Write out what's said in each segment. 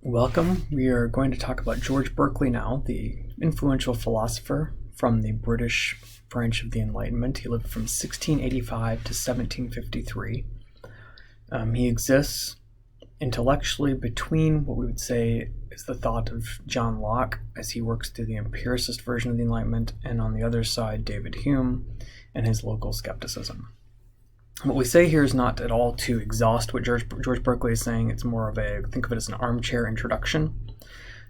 Welcome. We are going to talk about George Berkeley now, the influential philosopher from the British branch of the Enlightenment. He lived from 1685 to 1753. He exists intellectually between what we would say is the thought of John Locke as he works through the empiricist version of the Enlightenment, and on the other side, David Hume and his local skepticism. What we say here is not at all to exhaust what George Berkeley is saying. It's more of think of it as an armchair introduction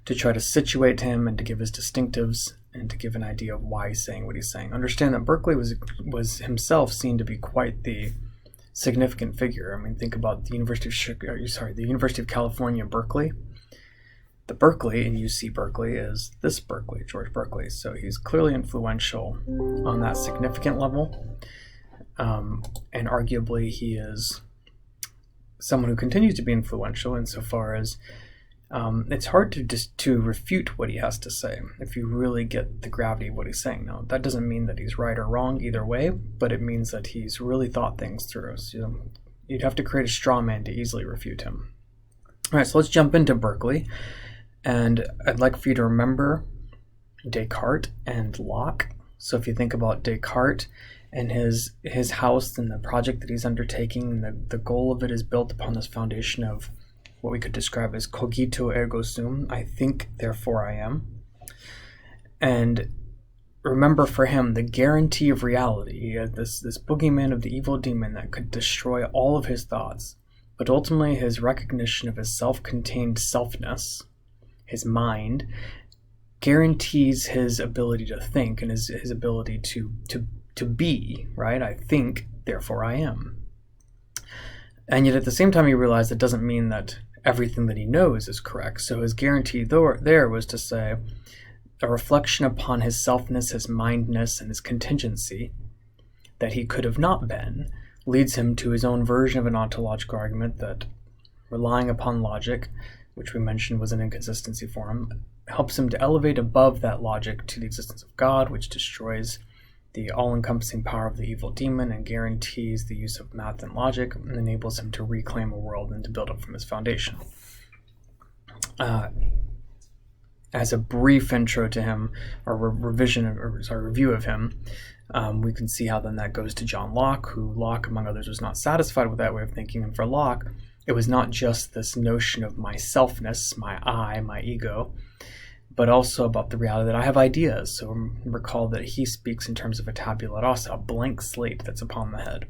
to try to situate him and to give his distinctives and to give an idea of why he's saying what he's saying. Understand that Berkeley was himself seen to be quite the significant figure. I mean, think about the University of California, Berkeley. The Berkeley in UC Berkeley is this Berkeley, George Berkeley. So he's clearly influential on that significant level. And arguably he is someone who continues to be influential insofar as it's hard to refute what he has to say if you really get the gravity of what he's saying. Now, that doesn't mean that he's right or wrong either way, but it means that he's really thought things through. So, you'd have to create a straw man to easily refute him. All right, so let's jump into Berkeley. And I'd like for you to remember Descartes and Locke. So if you think about Descartes and his house and the project that he's undertaking, the goal of it is built upon this foundation of what we could describe as cogito ergo sum, I think, therefore I am. And remember, for him, the guarantee of reality, he had this boogeyman of the evil demon that could destroy all of his thoughts, but ultimately his recognition of his self-contained selfness, his mind, guarantees his ability to think and his ability to be, right? I think, therefore I am. And yet at the same time he realized that doesn't mean that everything that he knows is correct. So his guarantee there was to say a reflection upon his selfness, his mindness, and his contingency that he could have not been leads him to his own version of an ontological argument that, relying upon logic, which we mentioned was an inconsistency for him, helps him to elevate above that logic to the existence of God, which destroys the all-encompassing power of the evil demon and guarantees the use of math and logic and enables him to reclaim a world and to build up from his foundation. As a brief intro to him, or review of him, we can see how then that goes to John Locke, who Locke, among others, was not satisfied with that way of thinking. And for Locke, it was not just this notion of my selfness, my I, my ego, but also about the reality that I have ideas. So recall that he speaks in terms of a tabula rasa, a blank slate that's upon the head,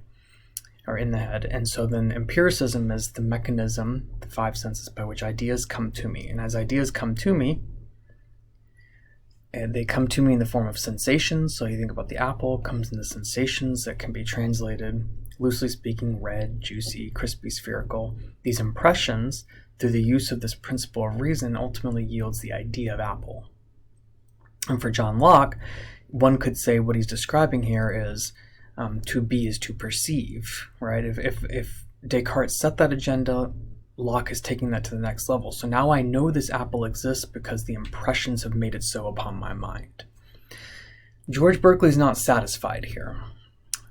or in the head. And so then empiricism is the mechanism, the five senses by which ideas come to me. And as ideas come to me, and they come to me in the form of sensations. So you think about the apple, comes in the sensations that can be translated, loosely speaking, red, juicy, crispy, spherical. These impressions, through the use of this principle of reason, ultimately yields the idea of apple. And for John Locke, one could say what he's describing here is to be is to perceive, right? If Descartes set that agenda, Locke is taking that to the next level. So now I know this apple exists because the impressions have made it so upon my mind. George Berkeley is not satisfied here.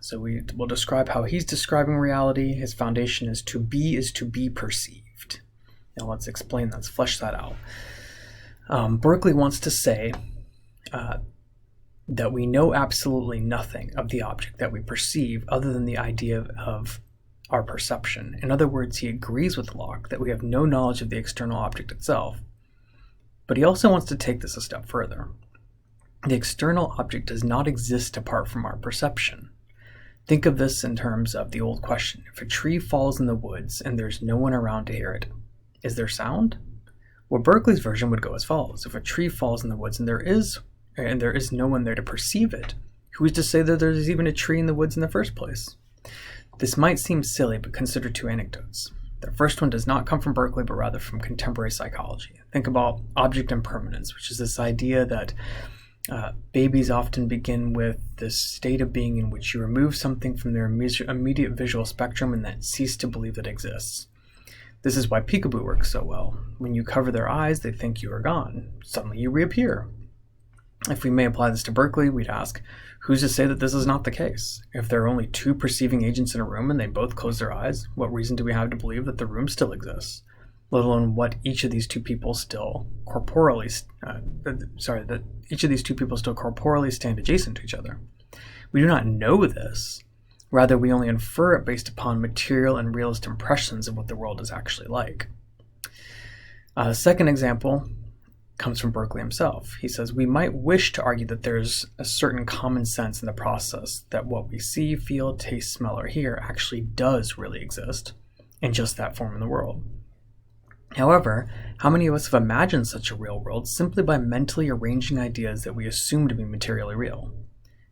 So we will describe how he's describing reality. His foundation is to be perceived. Now let's explain that, let's flesh that out. Berkeley wants to say that we know absolutely nothing of the object that we perceive other than the idea of our perception. In other words, he agrees with Locke that we have no knowledge of the external object itself, but he also wants to take this a step further. The external object does not exist apart from our perception. Think of this in terms of the old question: if a tree falls in the woods and there's no one around to hear it, is there sound? Well, Berkeley's version would go as follows: if a tree falls in the woods and there is no one there to perceive it, who's to say that there's even a tree in the woods in the first place? This might seem silly, but consider two anecdotes. The first one does not come from Berkeley, but rather from contemporary psychology. Think about object impermanence, which is this idea that babies often begin with this state of being in which you remove something from their immediate visual spectrum and then cease to believe it exists. This is why peekaboo works so well. When you cover their eyes, they think you are gone. Suddenly you reappear. If we may apply this to Berkeley, we'd ask, who's to say that this is not the case? If there are only two perceiving agents in a room and they both close their eyes, what reason do we have to believe that the room still exists? let alone what each of these two people still corporeally stand adjacent to each other. We do not know this. Rather, we only infer it based upon material and realist impressions of what the world is actually like. The second example comes from Berkeley himself. He says, we might wish to argue that there's a certain common sense in the process, that what we see, feel, taste, smell, or hear actually does really exist in just that form in the world. However, how many of us have imagined such a real world simply by mentally arranging ideas that we assume to be materially real?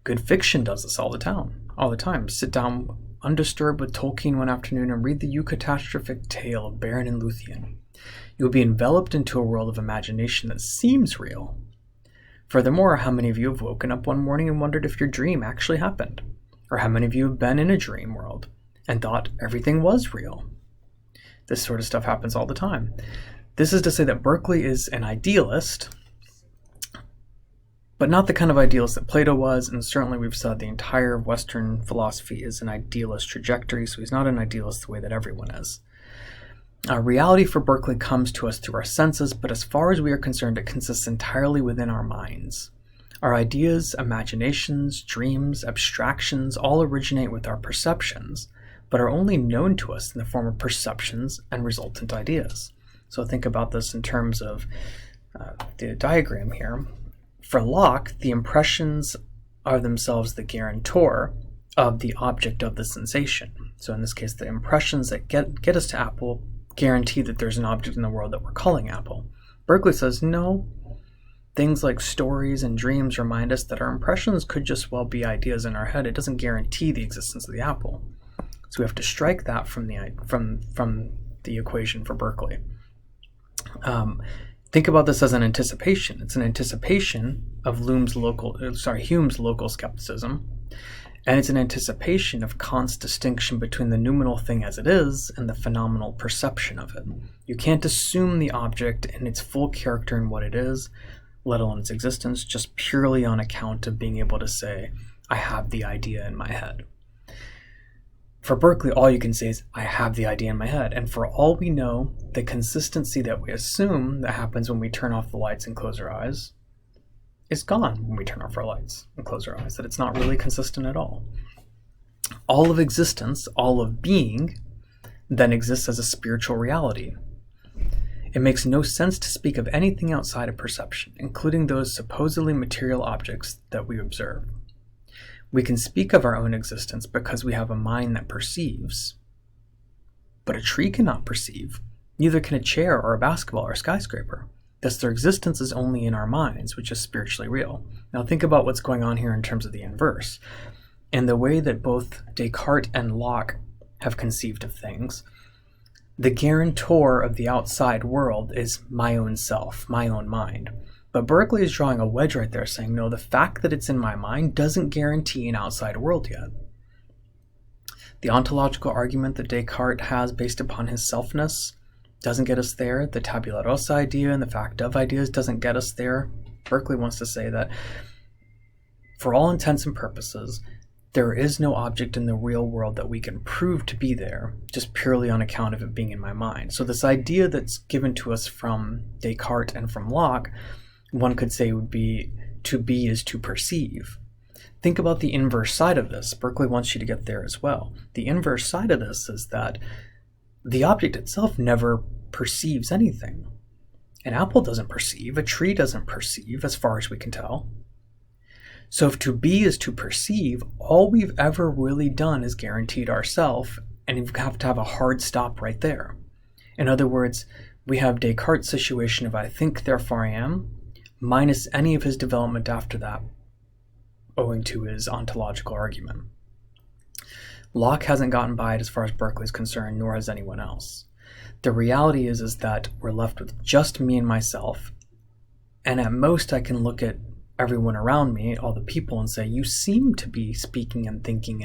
Good fiction does this all the time. Sit down undisturbed with Tolkien one afternoon and read the eucatastrophic tale of Beren and Luthien. You will be enveloped into a world of imagination that seems real. Furthermore, how many of you have woken up one morning and wondered if your dream actually happened? Or how many of you have been in a dream world and thought everything was real? This sort of stuff happens all the time. This is to say that Berkeley is an idealist, but not the kind of idealist that Plato was, and certainly we've said the entire Western philosophy is an idealist trajectory, so he's not an idealist the way that everyone is. Reality for Berkeley comes to us through our senses, but as far as we are concerned, it consists entirely within our minds. Our ideas, imaginations, dreams, abstractions all originate with our perceptions, but are only known to us in the form of perceptions and resultant ideas. So think about this in terms of the diagram here. For Locke, the impressions are themselves the guarantor of the object of the sensation. So in this case, the impressions that get us to Apple guarantee that there's an object in the world that we're calling Apple. Berkeley says, no, things like stories and dreams remind us that our impressions could just well be ideas in our head. It doesn't guarantee the existence of the apple. So we have to strike that from the equation for Berkeley. Think about this as an anticipation. It's an anticipation of Hume's local skepticism, and it's an anticipation of Kant's distinction between the noumenal thing as it is and the phenomenal perception of it. You can't assume the object in its full character and what it is, let alone its existence, just purely on account of being able to say, I have the idea in my head. For Berkeley, all you can say is, I have the idea in my head. And for all we know, the consistency that we assume that happens when we turn off the lights and close our eyes is gone when we turn off our lights and close our eyes, that it's not really consistent at all. All of existence, all of being, then exists as a spiritual reality. It makes no sense to speak of anything outside of perception, including those supposedly material objects that we observe. We can speak of our own existence because we have a mind that perceives. But a tree cannot perceive, neither can a chair or a basketball or a skyscraper. Thus their existence is only in our minds, which is spiritually real. Now think about what's going on here in terms of the inverse. In the way that both Descartes and Locke have conceived of things, the guarantor of the outside world is my own self, my own mind. But Berkeley is drawing a wedge right there, saying, no, the fact that it's in my mind doesn't guarantee an outside world yet. The ontological argument that Descartes has based upon his selfness doesn't get us there. The tabula rasa idea and the fact of ideas doesn't get us there. Berkeley wants to say that for all intents and purposes, there is no object in the real world that we can prove to be there, just purely on account of it being in my mind. So this idea that's given to us from Descartes and from Locke, one could say would be to be is to perceive. Think about the inverse side of this. Berkeley wants you to get there as well. The inverse side of this is that the object itself never perceives anything. An apple doesn't perceive, a tree doesn't perceive, as far as we can tell. So if to be is to perceive, all we've ever really done is guaranteed ourselves, and you have to have a hard stop right there. In other words, we have Descartes' situation of I think, therefore I am, minus any of his development after that, owing to his ontological argument. Locke hasn't gotten by it as far as Berkeley is concerned, nor has anyone else. The reality is that we're left with just me and myself, and at most I can look at everyone around me, all the people, and say, you seem to be speaking and thinking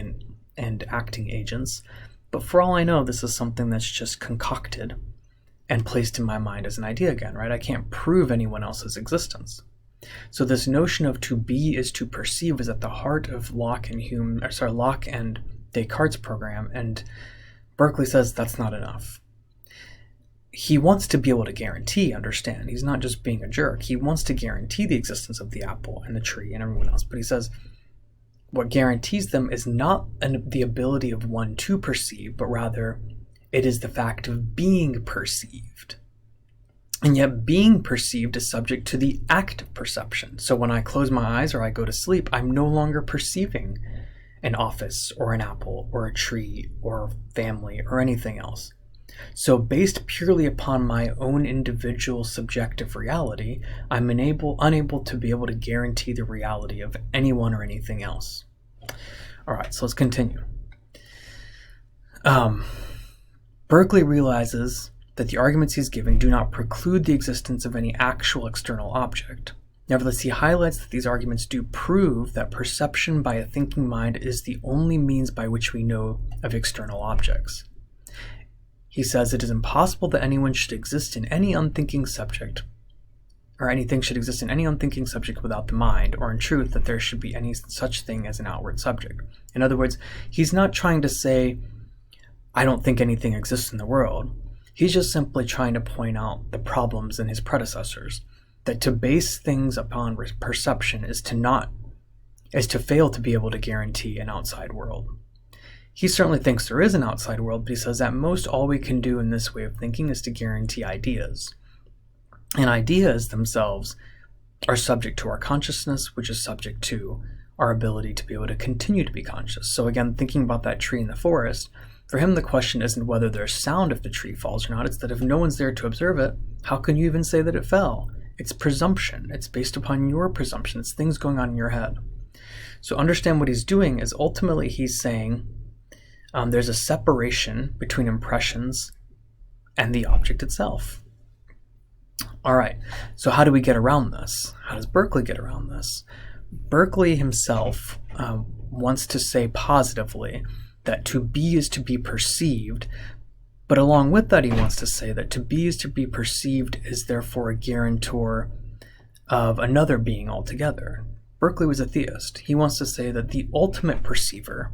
and acting agents, but for all I know, this is something that's just concocted and placed in my mind as an idea again, right? I can't prove anyone else's existence. So this notion of to be is to perceive is at the heart of Locke and Descartes' program, and Berkeley says that's not enough. he wants to be able to guarantee, understand. He's not just being a jerk. He wants to guarantee the existence of the apple and the tree and everyone else. But he says what guarantees them is not the ability of one to perceive, but rather it is the fact of being perceived. And yet being perceived is subject to the act of perception. So when I close my eyes or I go to sleep, I'm no longer perceiving an office or an apple or a tree or a family or anything else. So based purely upon my own individual subjective reality, I'm unable to be able to guarantee the reality of anyone or anything else. All right, so let's continue. Berkeley realizes that the arguments he's giving do not preclude the existence of any actual external object. Nevertheless, he highlights that these arguments do prove that perception by a thinking mind is the only means by which we know of external objects. He says it is impossible that anyone should exist in any unthinking subject, or anything should exist in any unthinking subject without the mind, or in truth that there should be any such thing as an outward subject. In other words, he's not trying to say, I don't think anything exists in the world. He's just simply trying to point out the problems in his predecessors, that to base things upon perception is to fail to be able to guarantee an outside world. He certainly thinks there is an outside world, but he says at most all we can do in this way of thinking is to guarantee ideas. And ideas themselves are subject to our consciousness, which is subject to our ability to be able to continue to be conscious. So again, thinking about that tree in the forest, for him the question isn't whether there's sound if the tree falls or not, it's that if no one's there to observe it, how can you even say that it fell? It's presumption. It's based upon your presumption. It's things going on in your head. So understand what he's doing is ultimately he's saying there's a separation between impressions and the object itself. All right, so how do we get around this? How does Berkeley get around this? Berkeley himself wants to say positively that to be is to be perceived, but along with that he wants to say that to be is to be perceived is therefore a guarantor of another being altogether. Berkeley was a theist. He wants to say that the ultimate perceiver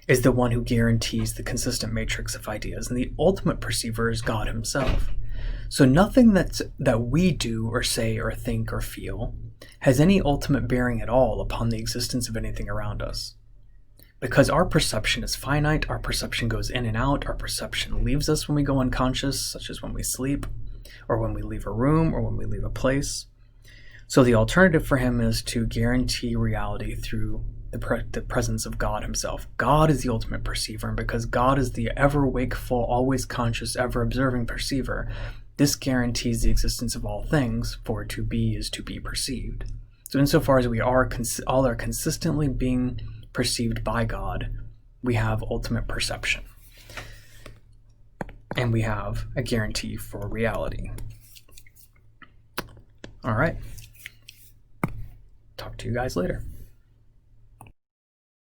is the one who guarantees the consistent matrix of ideas, and the ultimate perceiver is God himself. So nothing that we do or say or think or feel has any ultimate bearing at all upon the existence of anything around us. Because our perception is finite, our perception goes in and out, our perception leaves us when we go unconscious, such as when we sleep, or when we leave a room, or when we leave a place. So the alternative for him is to guarantee reality through the presence of God himself. God is the ultimate perceiver, and because God is the ever-wakeful, always conscious, ever-observing perceiver, this guarantees the existence of all things, for to be is to be perceived. So insofar as we are all are consistently being perceived by God, we have ultimate perception. And we have a guarantee for reality. All right. Talk to you guys later.